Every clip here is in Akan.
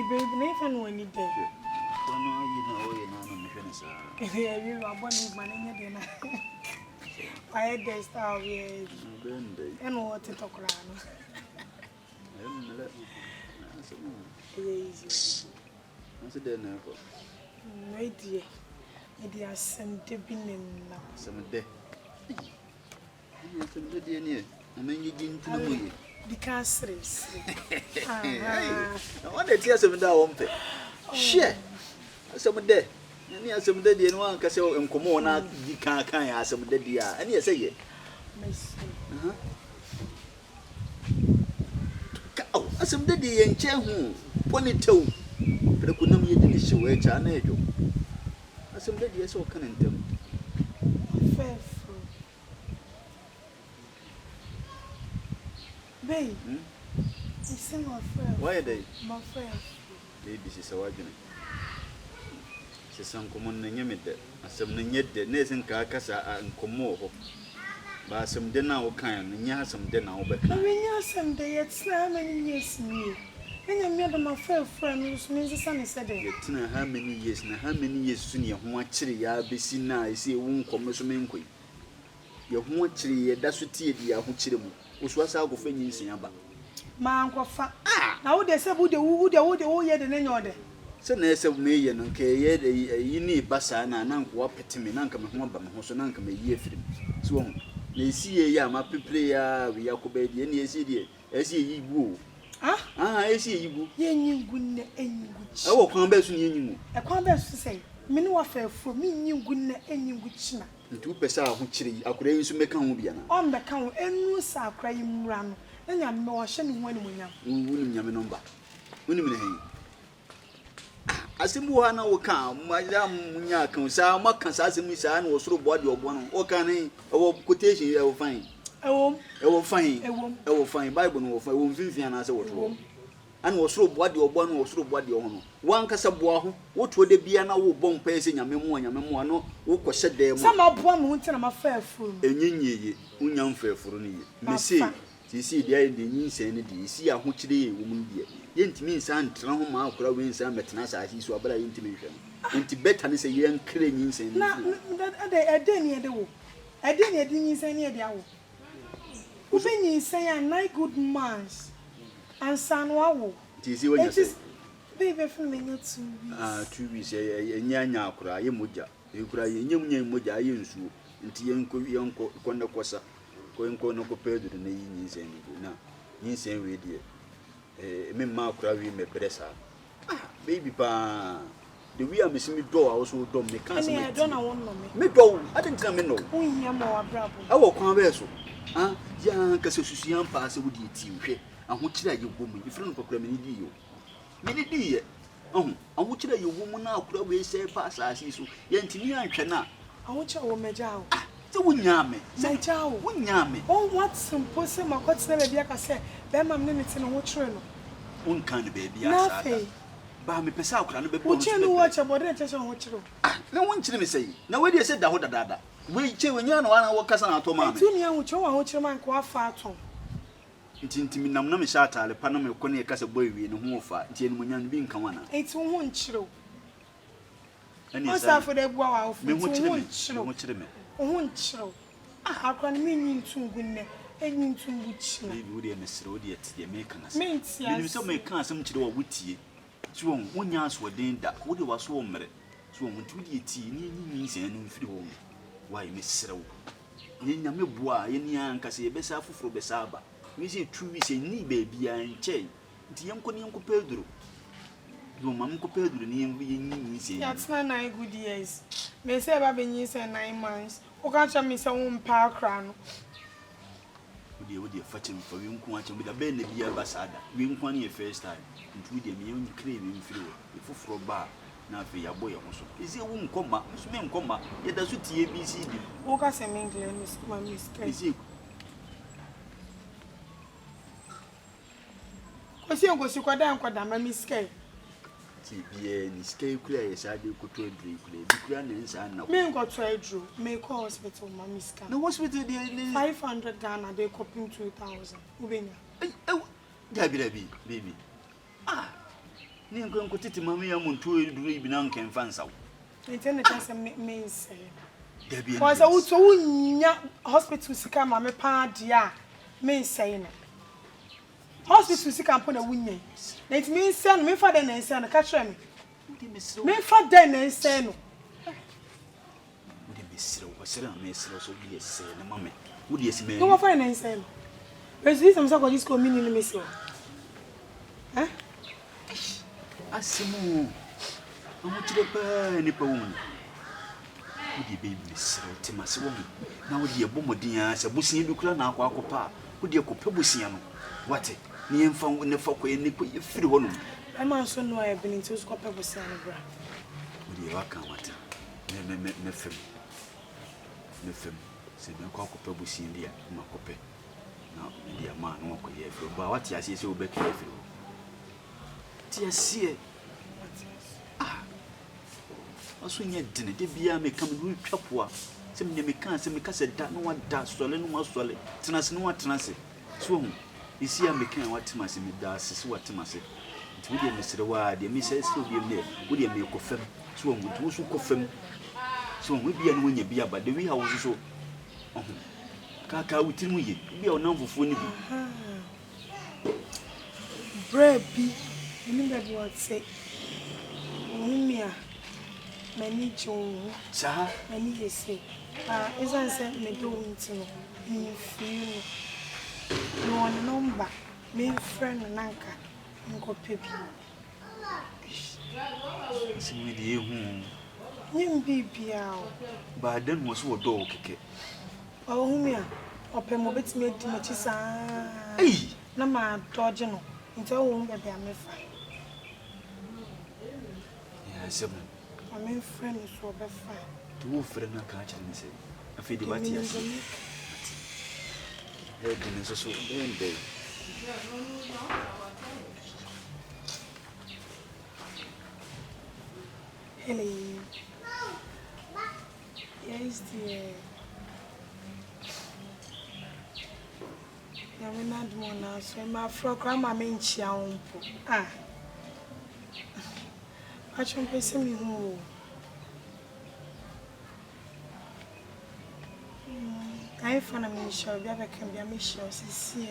baby, never know any day. Don't know you know you're not on the fence. Yeah, you are born with my name. I had the style, yes. And what to talk around. Yes. What's the dinner for? Wait, dear. Maybe I sent the bin now. Some day. Some day near. I mean, you didn't know me. The cancerous. I want to tell some down. Share. Some day. And yes, some day, and one can say, and come on, you can't ask some day. And yes, say it. Oh, some day and chair who ponytail. But I couldn't be a dish away, Charnado. Some day, yes, or can tell. Fair fruit. Babe, it's my friend. Why are they? My friend. Baby, she's a wagon. She's some common name. Some yet the Nathan Carcassa and Como. But some dinner will kind and ya some dinner over. I mean, yes, some day it's not many years me. And I made my fair friend whose means the sun is said. How many years and how many years soon you want chili? I'll be seen now. I see one commercial queen. You want chili, that's what tea, dear, who chili, which was our offending in about. My uncle, now they said, would the year than any other. So, there's a million, okay, yet you need Bassana and Uncle Wappetim and Uncle Mahomba, who's an uncle a year for him. So, they see a yam up to play, we are obeyed any as ye woo. I see you. Ye good any good. Oh, come back to you. I come back to say, Minuaffair for me, you good any good china. And 2% which I could aim to make a Mubiana. On the count, and no sa crying run, and I'm more shining when we are. William number. William. As a Muana will come, Madame Munakan, Sa Macan, Miss Anne was through body of one, or can I quotation I will find. I will find Bible will find Vivian as I was wrong. And was through body or one was through body on. One Casaboa, what would they be an old bomb pacing a memoir, no, who was said there. Some of one won't tell my fair fool. And ye, young fair for me. Missy, you see the idea in insanity, see a which day woman dear. Yent means and trauma, crowing some metanasa, he saw better intimation. And Tibet and is a young clean insane. I didn't say any idea. When you say a night good months and San Wawo, it is what you say. Baby, for me, 2 weeks, a nyanya cry, muja. You cry, you muja, you su, until young Kondakosa, going no compared to the name now. You say, we dear. Me mark cry, me pressa. Baby, pa. The way I miss me door also don't make cancer. I don't want me. Do, I didn't tell me no. We are more bravo. I will come there so. Young Cassian pass would eat you, and which you woman, if you don't many deal. Many dear. Oh, and which you woman now probably say pass as you so. Yentini and cannot. I want your woman jow. So we yammy. Say chow, we yammy. Oh, what's some pussy, my what's never be I say. Then my minutes in a watch. One kind of baby, nothing. But me pesa ukra be what you watch about it just on watch. No one chile me say. Now where you said that what dada. We che when you know one work na to ma me. Tumi an wo watch man ko afa aton. Ntimi nam na me shata ale pa na me ko ne kasa boy wi ne ho fa. Nti enu munya bi nka wana. Enti wo ho nchiro. Ani sa. Osa for the bua wa ofu. Me ho chire me. Wo ho nchiro. Akwa ne me nyi ntungu ne. Enyi ntungu chi na. Baby wo de mesere wo de tie me kan ase. Me ntia. Me so me kan asem chire wo wutie. So when you answer den da wo de waso wo mere. So when tu de tie ni sen no mfiri wo. Why Miss Row? Yen me boa, yen yan kase ye besa fufuro besa aba. We say 2 weeks ni baby an che. Nti yem ko ni ko Pedro. Do mam ko Pedro ni yem ni say. That's not 9 good years. Me say ba be ni say 9 months. O ka cha me say won pa kra no. We dey fatim for we nko acha we da be na bia basada. We nko na ye first time. Nti we dey me yem crave mfiri wo. Fufuro ba na fe ya boy ho so isi ewu nkoma so me nkoma ye da so tie BCD wo ka se me English ma miss isi ko si ngo si kwada nkwada ma miss kai ti bie ni skai kura ye sa de ko to adru kura bi kura na nsa na me ngo to adru me ko hospital ma miss kai no hospital de 500 Ghana they coping 2000 ubenya dabi baby Ni nko titi mama ya monto eduru ibi na nken fansaw. Ntene chance me say. Debi. Cause I would so unya hospital sika mama pa dia me say no. Hospital sika mpo na wunye. Na it mean say no me fa den na say no ka kire me. Me fa den na say no. Udi mesiro wasira mesiro so bi ese na mama. Udi esi me. No fa na say no. Resi some say ko just ko mini ni mesiro. Eh? Asimu. Amu chire pa ni pa won. Udi baby mesiro timase wo. Na udi e bomodin a se busin bi kura na akwa udi e kopa busin no. Wate? Ni emfa ne fa ko ni ko efiri ho no. I man so no I been into school people say no bra. Udi e waka wate. Me fem. Se me ko kopa busin dia ma kope. Na dia ma no ko ye efiri. Ba wate ase se obeka efiri. Ti ase aso nya dine de bia me kam no twapoa se me kan se me ka se da no wada sole no wasole tenase no watenase so hu isi a me kan watemase me da sisi watemase nti wo de me sere wa de me se obi me wo de me ko fam so hu nti wo so ko fam so hu bia no nya bia ba de wi ha wo so ka wutir mu ye bia o nan fufu ni bi Brebi ni be what say Mumia many chon sa many say isn't say me do ntino me feel no number me friend nanka nko pebi simi de hu nyim bibia o ba dan wo so do keke o humia opem obetime di machi saa na ma dodge no nti wo mbe be amefa ya sebu my friend is so bad fine. Tu friend na ka chire nse. Afi di wati ase. Head ni so bende. Hello. Yes dear. Ya me na do na so ma fro grandma me nchia wonpo. Achon pese mi hu. I found a me show be able can be a me show see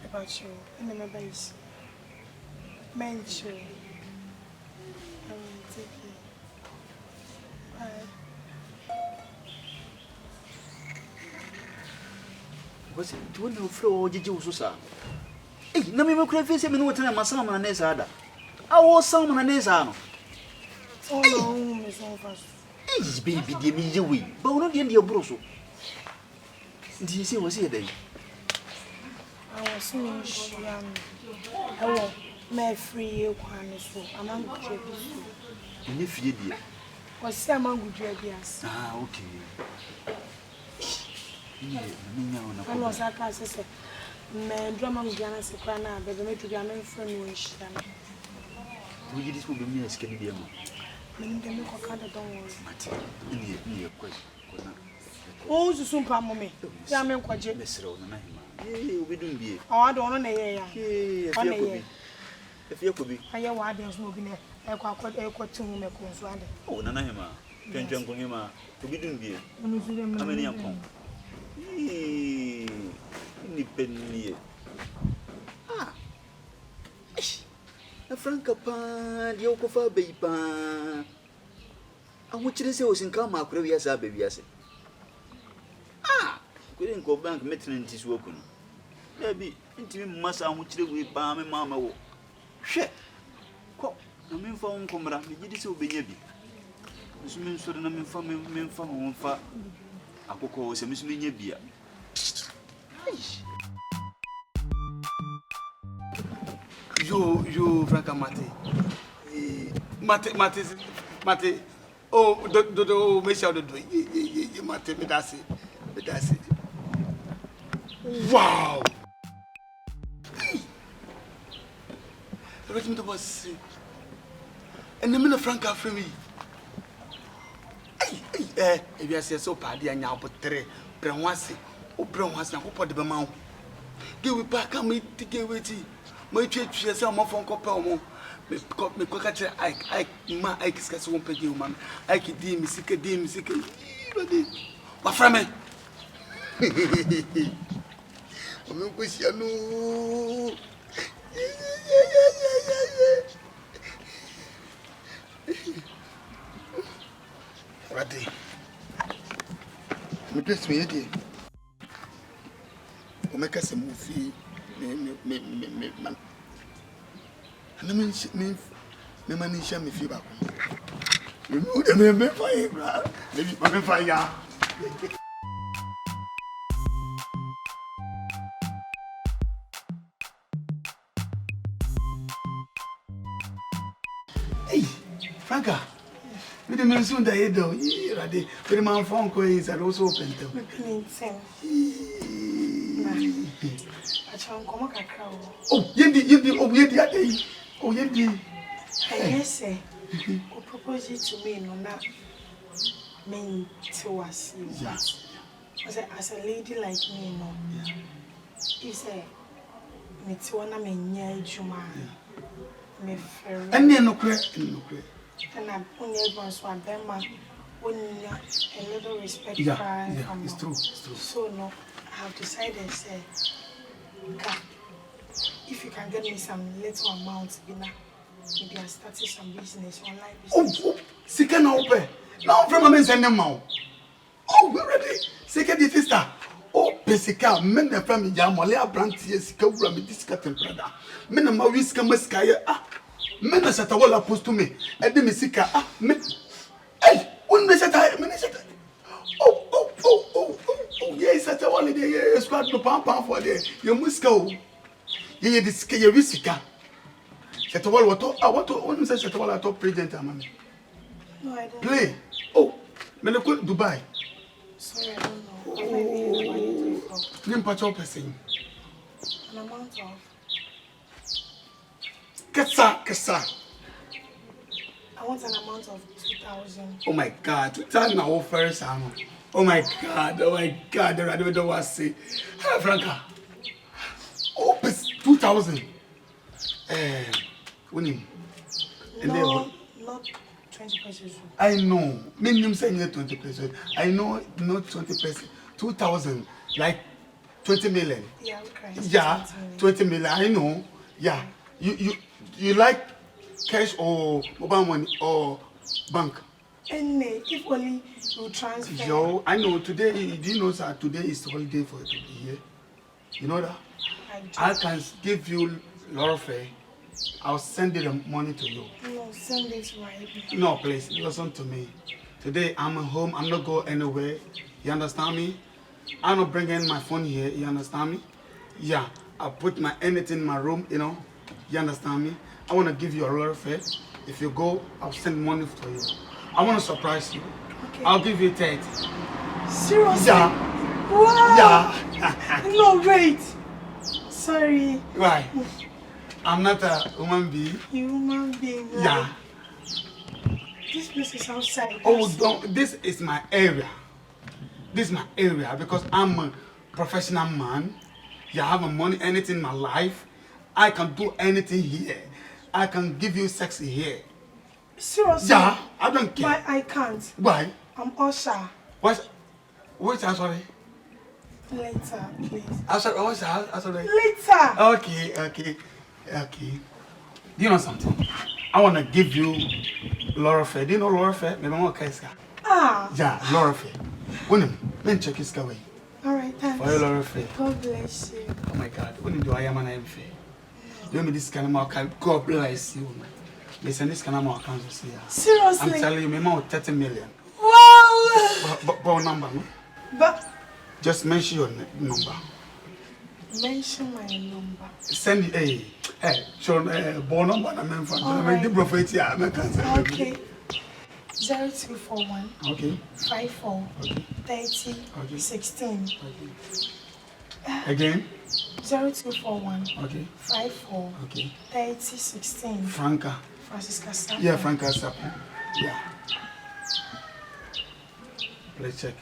about you in the base. Mention. Take it. What's it? Do you know flow did you so? Na me kura face me no tena masama na nesa ada awo sama na nesa no oh no me so fast baby de mi yewi ba wono de de buro so ndi se wo se dai awo so me shia no awo me free kwan so amangudwe bi so ni fie die o se amangudwe bi as okay ni nya ona ko no saka se me drama mujana se kwa na bebe me tudia me friend wo nhia no wo yi dis wo be mi aske ni de mo me nde me ko kada don wo mate ni ko na o susu pa mo me ya me nkwaje me sere ona na hima obidum bie awa do no na ye ya efie ko bi aye wa de so obi na e kwa tun me ko so ade o na hima twentwen ko hima obidum bie onu su dem na ameni yankon ni pennie na franka pa de o ko fa bei pa awu chire se o sinka ma akure wi asa ba wi ase kure nko bank metene ntisu okunu na bi ntimi mmasa awu chire wi pa me mama wo hwe ko na me mfa won komra me gidi se obenya bi nso me nso na me mfa ho mfa akoko se me nso nya bia yo Franka Mate oh do me shout do Mate me that's it wow let me to boss and the minute Franka free me if you say so party anya obotre brewase o brewase na ko de be ma Give it back, I'm taking with you. My church is some phone call. Me catch I ma I kiss one pay you man. I can dim sick. My friend. I'm going to see you. Ready. Me place me here. O make us movie me man. And me man is me feel back. Me fire, bro. Me fire. Hey, Franca. We the men soon die though. Yeah, ready. The man phone call is also open though. Me pinning. Oh, yendi. Oh, yendi. Yes, sir. Who proposed it to me, no, not me to us. Yes. As a lady like me, no. You say, me to one of me near Juma. Me fair. And then no credit. And I'm only going to swap them, only a little respect. Yeah, it's true. So, no, I have decided, say, if you can get me some little amount, maybe I started some business, online business. Oh, Sika na open. Now from men send them out. Oh, we're ready. Sika the sister. Oh, Pesika, men the family Yamalia Branty, Sika, me disca temperada. Men of my whisker Meskaya. Ah, men as at all opposed to me. And then Sika. Ah, men. Hey, one minute at a minute. Oh, yes, at a holiday. Yes, squad no pam for there. You must go. Ye disca, your Sika. Set a wall, I want to only say set a wall at top president. No, I don't. Play. Oh, men go Dubai. Sorry, I don't know. Name patrol person. An amount of. Kesa. I want an amount of 2,000. Oh my God, 2,000 now first ammo. Oh my God, I don't want to say. Hey, Franca. Oh, 2,000. Winning. No, not 20 pesos. I know. Minimum saying 20 pesos. I know not 20 pesos. 2,000, like 20 million. Yeah, okay. Yeah, 20 million. I know. Yeah. You like cash or mobile money or bank? And if only you transfer. Yo, I know today. Do you know that today is holiday for you to be here? You know that? I can give you Lorfe. I'll send the money to you. No, send it right now. No, please listen to me. Today I'm home. I'm not going anywhere. You understand me? I'm not bringing my phone here. You understand me? Yeah, I put my anything in my room. You know. You understand me? I want to give you a Lorfe. If you go, I'll send money for you. I want to surprise you. Okay. I'll give you 30. Seriously? Yeah. Wow. Yeah. No, wait. Sorry. Why? I'm not a human being. You human being. Like, Yeah. this place is outside. Oh, don't. This is my area. This is my area because I'm a professional man. Yeah, I have money, anything in my life. I can do anything here. I can give you sex here. Seriously? Yeah, I don't care. Why I can't? Why? I'm Usher. What's sorry? Later, please. Sorry. Later. Okay. Do you know something? I want to give you Lorfe. Do you know Lorfe? My mama Kaiska. Ah. Yeah, Lorfe. When check his way. All right, thanks. For you, Lorfe. God bless you. Oh my God. When do I am an MF? You me this kind of more God bless you. Listen, this kind of more account to see. Seriously? I'm telling you, my mom 30 million. Wow. But number, no? But just mention your number. mention my number. Send hey, show ball number and I'm from the prophet here. Okay. 0241 Okay. 54 Okay. 30 Okay. 16. Okay. Again. 0241 Okay. 54 Okay. 30 16. Franca. Francisca Sapo. Yeah, Franca Sapo. Yeah. Let's check.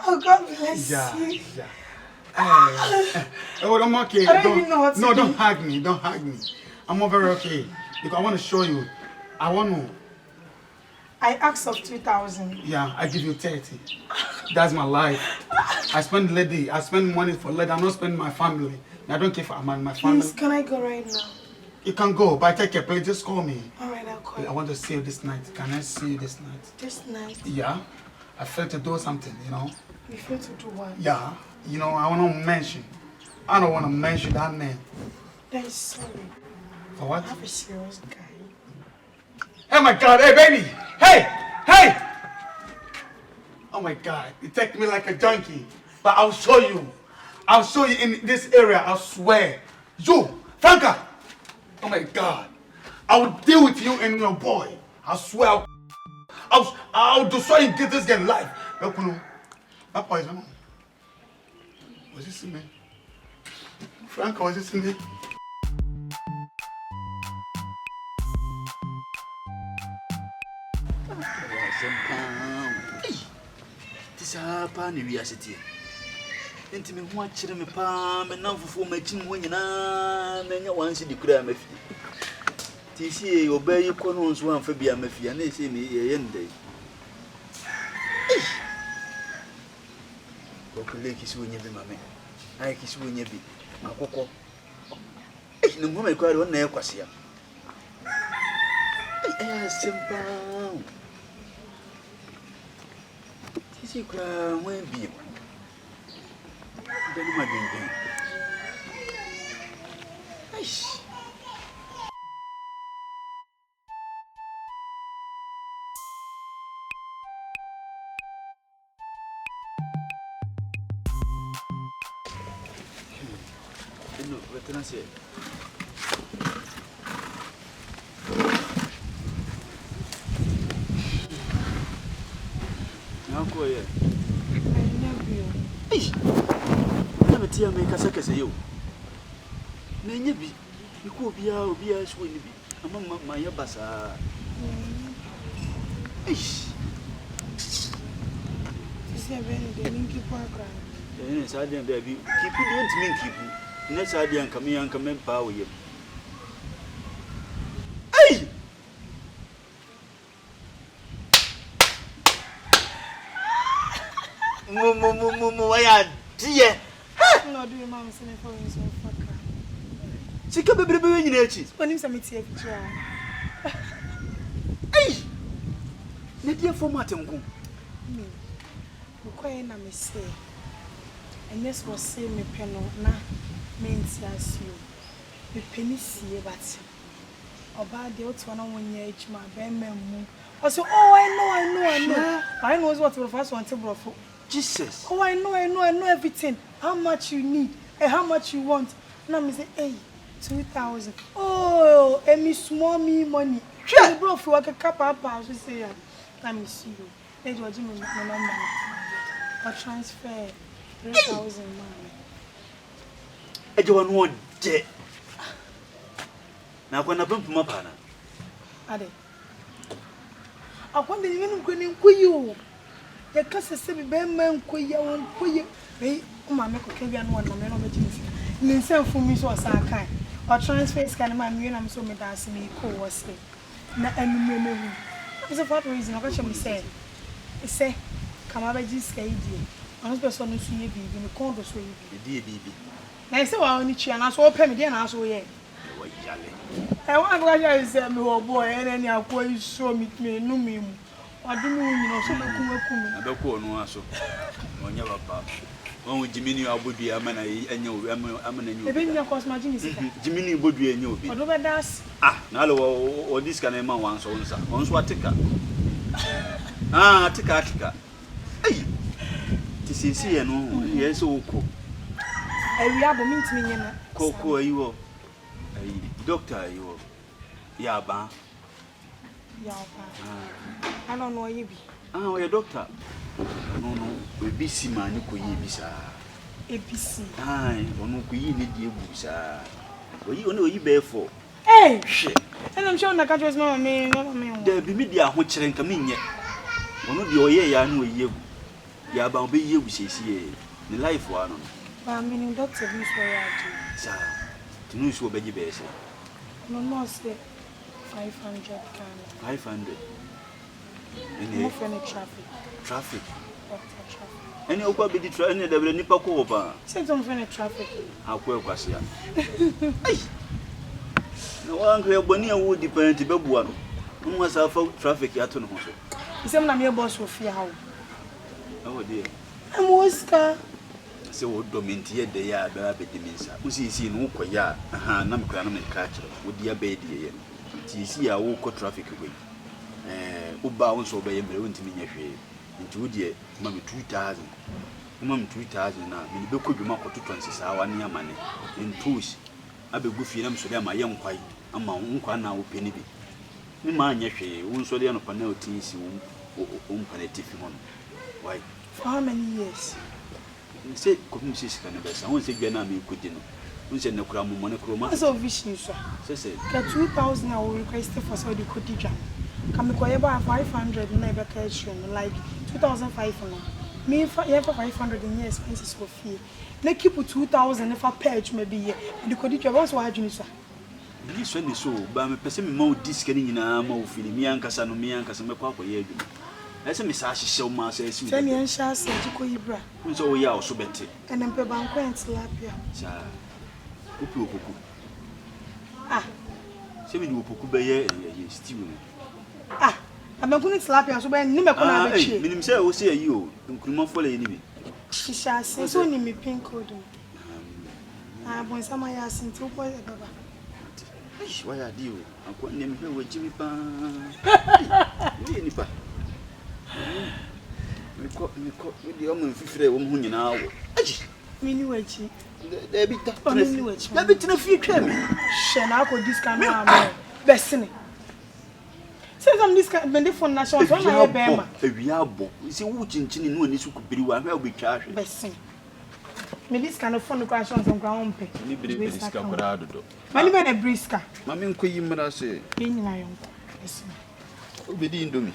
Oh, God bless you. Yeah. Oh, I'm okay. I don't even know what to do. Don't hug me. Don't hug me. I'm not very okay. Because I want to show you. I want to. I asked of 2,000. Yeah, I give you 30. That's my life. I spend money for lady. I'm not spending my family. I don't care for my family. Please, can I go right now? You can go, but take care. Please just call me. All right, I'll call you. I want to see you this night. Can I see you this night? This night? Yeah. I feel to do something, you know. You feel to do what? Yeah. You know, I don't want to mention that name. Then sorry. For what? I have a serious guy. Oh my God, hey baby! Hey! Oh my God, you take me like a junkie. But I'll show you. I'll show you in this area, I swear. You, Franca! Oh my God. I will deal with you and your boy. I swear. I'll destroy you, get this girl life. That poison. Was this me? Franca, was this me? This happened in city. Intimate one children, palm, and now for making when you know, many once in the crime. TC obey your corners one for be a mafia, and they say me a end day. Lake is when you be mammy. I kiss when you be. My coco. No woman cried one near Quasia. Simple. TC cry when be. Then my game. No, what can I say? Now go here. I love you. Hey! Never tear make a second say you. Nay, be. You could be out, be as will be. Among my yabasa. Hey! Is there any linky program? Yes, I didn't baby. Keep it, don't mean keep it. Next idea and come here and come in power you. Hey! Why, dear? No, do your mom send for his own fucker? She can be bringing in cheese. When you submit your picture. Hey! Nadia for Martin. Me. Quite a mistake. And this was say me penal na means as you. Me penny see but about the old one on year each my ben. Also, I know. I know what the first one to for. Jesus. Oh, I know everything. How much you need and how much you want. Now me say, hey, 2,000. Oh, and me small me money. Sure, bro, for like a cup of pounds. Say, let me see you. They do a my number. Or transfer 3,000 money. I don't want jet. Now, when I bump my partner, Ade. I want the even going you. The case say, Ben, quay, hey, Mamma, can be one man of the jeans. Listen for me, so as I can. Or transfer scan my million, I'm so me dancing me, co was say. Not any memory. It's a part reason I got you say. It say, come over this idea. I'm person who see you be in the condo so you be. Baby. I say, well, only chair and I saw Penny, then I saw ye. I want to say, my boy, and any of you saw me, no me. I don't know, so I don't know, so. When you're up, when we Jimmy, I would be a man, and you, I'm an you. Maybe cost my genius. Jimmy would be a new. What over das? Ah, now, or this can a man once on what ticker. Ah, ticker. Hey! This is here, no, yes, oh, cool. I will have a mint me, Coco, you are a doctor, you are. Yaba. I don't know where you be. Ah, we a doctor. No, we be see man, you could be, sir. ABC. Aye, or no, we need you, sir. Well, you know you bear for. Hey! And I'm sure the country is not me. There be media which can come in yet. One of the oye, I know you. ya ba obi ye busiesie ni life wa no Ba meaning doctor bi so ya do. sa tinu so obeji be se No say 500 Ghana. 500 No for any traffic Doctor traffic. any okwa be di any da nipa ko ba Say don't for any traffic. akwa kwase ya ai na wa nkwe gbani awu depend be bua no mo sa fa traffic ya to no so Isem na me boss for fear how. oh dear I'm Oscar. se wo dominti ye de ya ba be di minsa usisi no koya aha na mekora na meka kire wo dia be di ye ti isi ya wo ko traffic we uba won so be ye mere wontimi nya hwe nti wo die ma me 2000 ma me 2000 na me be ko dwuma ko to nsisa wa ne amane ntush abegu fie na mso de ma ye nkwai ama nkwa na wo peni bi ni ma nya hwe won so de no pa na otisi wo mpaletifi ho why For how many years? Say community can be some say Gana me could you know. Say Nakura Monochroma. That's a vision, sir. Say 2000 I will request for Saudi Kotija. Can we about 500 never cash like 2005 no. Me for 500 in years expenses for fee. They keep 2000 if I page maybe here. The Kotija once why you sir. this one is so, but me person me mau disc ni na mau fili mi ankasa no mi ankasa me kwa ye adwuma. Ese me sa hyehyɛ ma sa esi. Tell me and share say Jiko Ibra. Unso we ya oso bete. And then pe banko and tilapia. Sa. Opi opoku. Ah. Se me di opoku be ye stew no. Ah. Abanko ni tilapia so be ni me ko na be chi. Minim say o say ayi o, nkruma fole ye ni bi. Shisha say so ni me pin code. Ah, bon sama ya sinti o boy baba. Eish, why are you? Akwa nem hwe we jimi pa. Ni ni pa. Miko we di omo fifire wo mu nyina wo. Aji. Mini wachi. Da bi ta. Mini wachi. Da bi tina fie twa mi. She na ko discount na am. Besini. Say some discount bende phone na show so na ye be ma. Ewia abo. Si wo chinchini no ani su kubiri wa hwe obetwa ahwe. Besini. Me discount phone ko show so kwa ompe. Ni biri briska kora dodo. Mani be na briska. Mami nkoyi mra se. Be nyina yon. Besini. Obedi indomi.